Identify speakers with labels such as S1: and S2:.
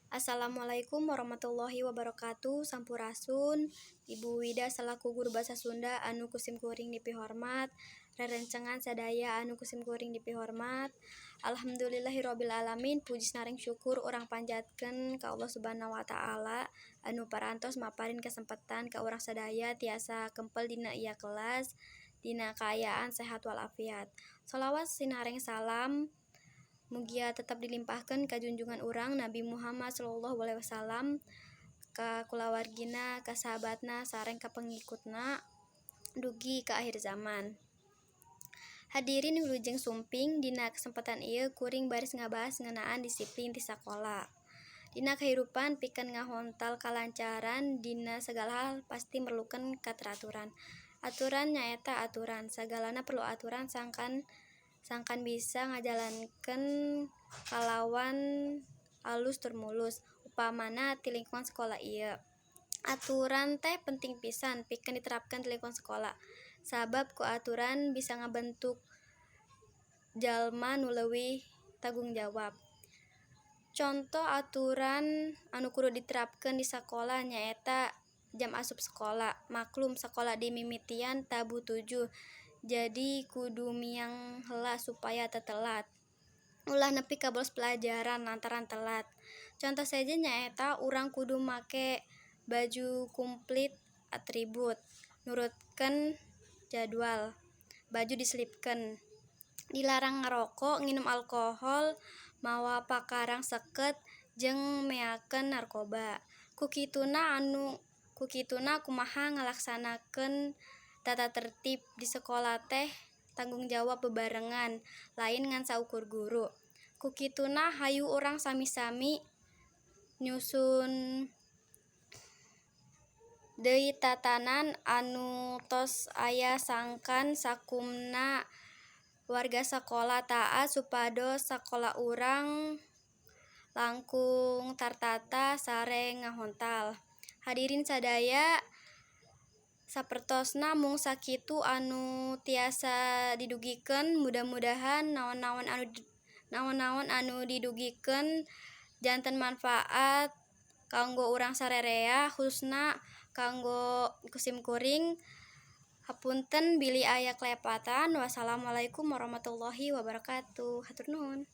S1: Assalamualaikum warahmatullahi wabarakatuh. Sampurasun, Ibu Wida selaku guru bahasa Sunda anu kusim kuring dipihormat, rerencengan sadaya anu kusim kuring dipihormat. Alhamdulillahirabbil alamin, puji sareng syukur urang panjatkeun ka Allah Subhanahu wa taala anu parantos maparin kesempatan ka urang sadaya tiasa kempel dina ieu kelas dina kaayaan sehat walafiat. Shalawat sinareng salam mugia tetap dilimpahkan ka junjungan urang Nabi Muhammad SAW, ka kulawargina, ka sahabatna, sareng ka pengikutna dugi ka akhir zaman. Hadirin wilujeng sumping, dina kesempatan ieu kuring baris ngabahas ngeunaan disiplin ti sakola. Dina kahirupan pikeun ngahontal kalancaran dina sagala hal pasti merlukeun kateraturan. Aturan nyaeta aturan, sagalana perlu aturan sangkan bisa ngajalankeun kalawan alus tur mulus. Upamana ti lingkungan sekolah ieu. Aturan teh penting pisan pikeun diterapkeun di lingkungan sekolah. Sabab ku aturan bisa ngabentuk jalma nu leuwih tanggung jawab. Conto aturan anu kudu diterapkeun di sakola nyaeta jam asup sekolah. Maklum sakola di mimitian tabu 7. Jadi kudu miang heula supaya teu telat. Ulah nepi ka bolos pelajaran lantaran telat. Contoh saja nyaeta urang kudu make baju kumplit atribut, nurutkeun jadwal, baju diselipkeun. Dilarang ngaroko, nginum alkohol, mawa pakarang seket, jeung meakeun narkoba. Kukituna kumaha ngalaksanakeun tata tertib di sekolah teh tanggung jawab bebarengan, lain ngan saukur guru. Kukituna hayu urang sami-sami nyusun deui tatanan anu tos aya sangkan sakumna warga sakola taat supados sakola urang langkung tartata sareng ngahontal. Hadirin sadaya, sapertosna mung sakitu anu tiasa didugikeun, mudah-mudahan naon-naon anu didugikeun janten manfaat kanggo urang sarerea, khususna kanggo kusim kuring. Hapunten bili aya kalepatan. Wassalamualaikum warahmatullahi wabarakatuh. Hatur nuhun.